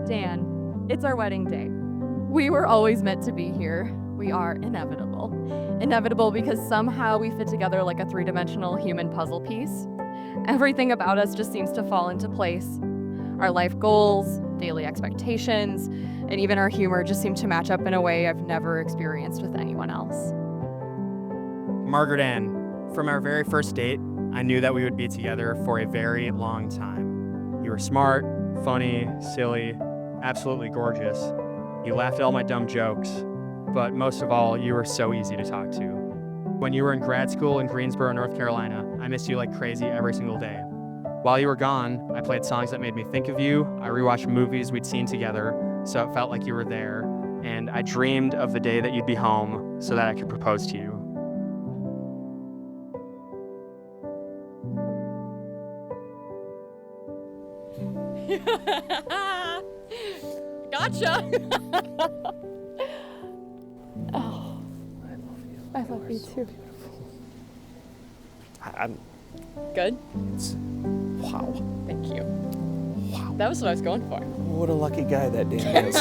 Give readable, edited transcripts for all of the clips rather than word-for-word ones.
Dan, it's our wedding day. We were always meant to be here. We are inevitable. Inevitable because somehow we fit together like a three-dimensional human puzzle piece. Everything about us just seems to fall into place. Our life goals, daily expectations, and even our humor just seem to match up in a way I've never experienced with anyone else. Margaret Ann, from our very first date, I knew that we would be together for a very long time. You were smart, funny, silly, absolutely gorgeous. You laughed at all my dumb jokes, but most of all, you were so easy to talk to. When you were in grad school in Greensboro, North Carolina, I missed you like crazy every single day. While you were gone, I played songs that made me think of you. I rewatched movies we'd seen together, so it felt like you were there. And I dreamed of the day that you'd be home so that I could propose to you. Gotcha! Oh, I love you too. I'm Good? wow. Thank you. Wow. That was what I was going for. What a lucky guy that Dan is.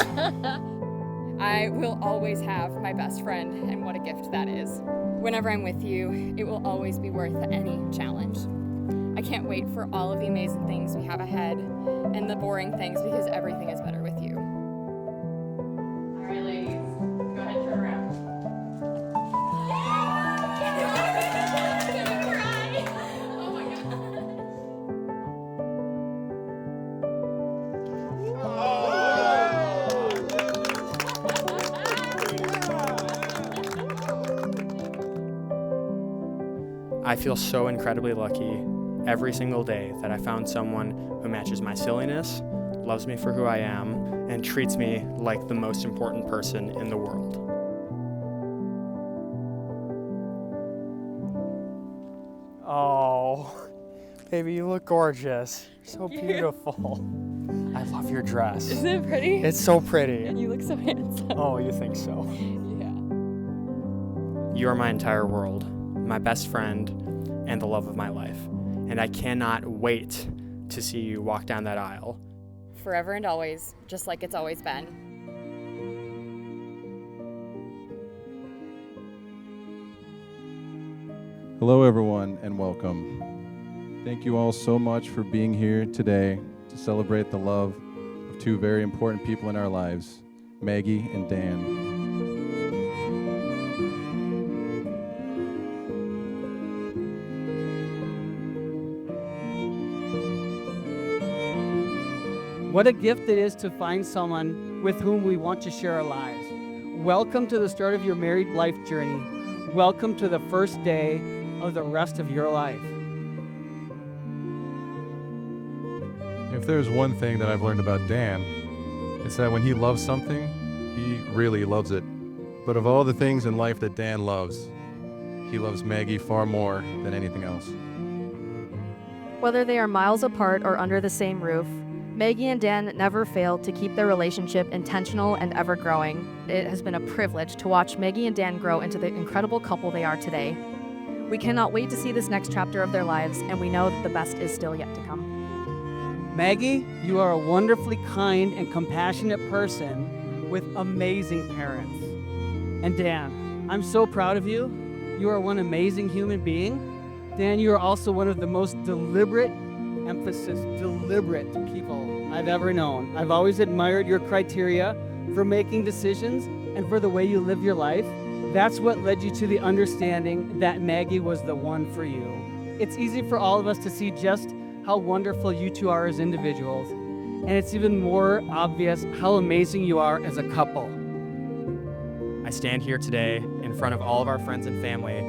I will always have my best friend, and what a gift that is. Whenever I'm with you, it will always be worth any challenge. I can't wait for all of the amazing things we have ahead and the boring things because everything is better with you. All right, ladies, go ahead and turn around. Oh my I feel so incredibly lucky every single day that I found someone who matches my silliness, loves me for who I am, and treats me like the most important person in the world. Oh, baby, you look gorgeous. You're so beautiful. I love your dress. Isn't it pretty? It's so pretty. And you look so handsome. Oh, you think so? Yeah. You are my entire world, my best friend, and the love of my life. And I cannot wait to see you walk down that aisle. Forever and always, just like it's always been. Hello, everyone, and welcome. Thank you all so much for being here today to celebrate the love of two very important people in our lives, Maggie and Dan. What a gift it is to find someone with whom we want to share our lives. Welcome to the start of your married life journey. Welcome to the first day of the rest of your life. If there's one thing that I've learned about Dan, it's that when he loves something, he really loves it. But of all the things in life that Dan loves, he loves Maggie far more than anything else. Whether they are miles apart or under the same roof, Maggie and Dan never failed to keep their relationship intentional and ever-growing. It has been a privilege to watch Maggie and Dan grow into the incredible couple they are today. We cannot wait to see this next chapter of their lives, and we know that the best is still yet to come. Maggie, you are a wonderfully kind and compassionate person with amazing parents. And Dan, I'm so proud of you. You are one amazing human being. Dan, you are also one of the most deliberate people I've ever known. I've always admired your criteria for making decisions and for the way you live your life. That's what led you to the understanding that Maggie was the one for you. It's easy for all of us to see just how wonderful you two are as individuals, and it's even more obvious how amazing you are as a couple. I stand here today in front of all of our friends and family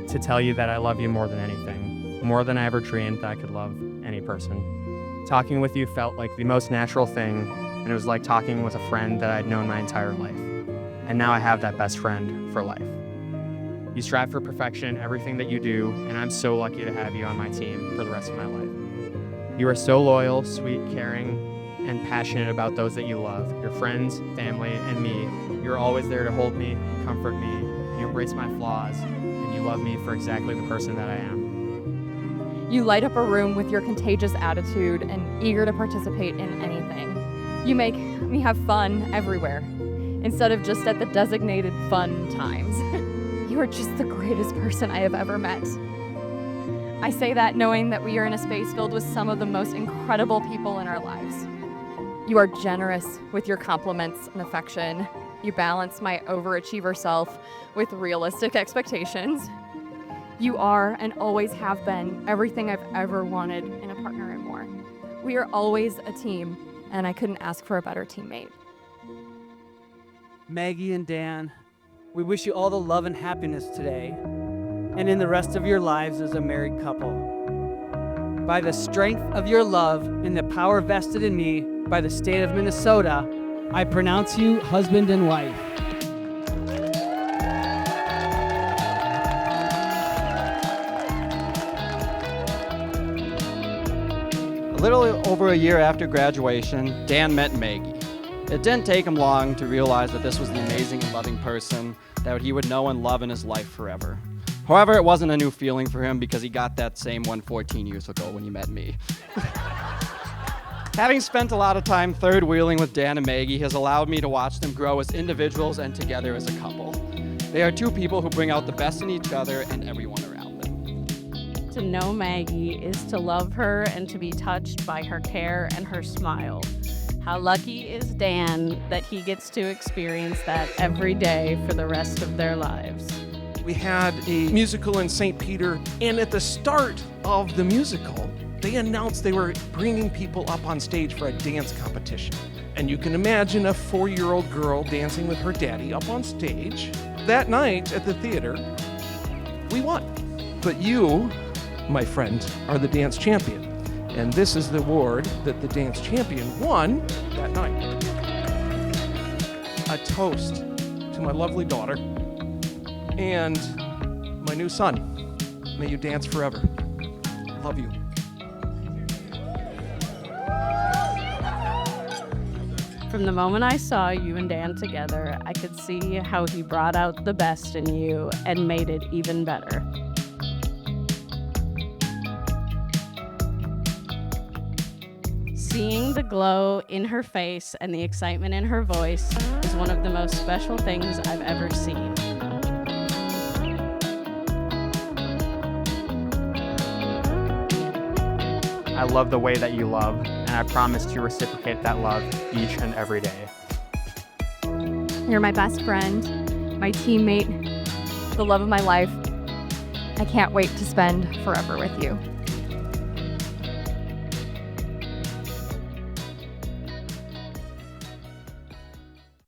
to tell you that I love you more than anything, more than I ever dreamed that I could love any person. Talking with you felt like the most natural thing, and it was like talking with a friend that I'd known my entire life. And now I have that best friend for life. You strive for perfection in everything that you do, and I'm so lucky to have you on my team for the rest of my life. You are so loyal, sweet, caring, and passionate about those that you love, your friends, family, and me. You're always there to hold me, comfort me, you embrace my flaws, and you love me for exactly the person that I am. You light up a room with your contagious attitude and eager to participate in anything. You make me have fun everywhere, instead of just at the designated fun times. You are just the greatest person I have ever met. I say that knowing that we are in a space filled with some of the most incredible people in our lives. You are generous with your compliments and affection. You balance my overachiever self with realistic expectations. You are and always have been everything I've ever wanted in a partner and more. We are always a team, and I couldn't ask for a better teammate. Maggie and Dan, we wish you all the love and happiness today and in the rest of your lives as a married couple. By the strength of your love and the power vested in me by the state of Minnesota, I pronounce you husband and wife. A little over a year after graduation, Dan met Maggie. It didn't take him long to realize that this was the amazing and loving person that he would know and love in his life forever. However, it wasn't a new feeling for him because he got that same one 14 years ago when he met me. Having spent a lot of time third wheeling with Dan and Maggie has allowed me to watch them grow as individuals and together as a couple. They are two people who bring out the best in each other and everyone around them. To know Maggie is to love her and to be touched by her care and her smile. How lucky is Dan that he gets to experience that every day for the rest of their lives. We had a musical in St. Peter, and at the start of the musical, they announced they were bringing people up on stage for a dance competition. And you can imagine a 4-year-old girl dancing with her daddy up on stage. That night at the theater, we won. But you, my friend, are the dance champion. And this is the award that the dance champion won that night. A toast to my lovely daughter and my new son. May you dance forever. Love you. From the moment I saw you and Dan together, I could see how he brought out the best in you and made it even better. Seeing the glow in her face and the excitement in her voice is one of the most special things I've ever seen. I love the way that you love, and I promise to reciprocate that love each and every day. You're my best friend, my teammate, the love of my life. I can't wait to spend forever with you.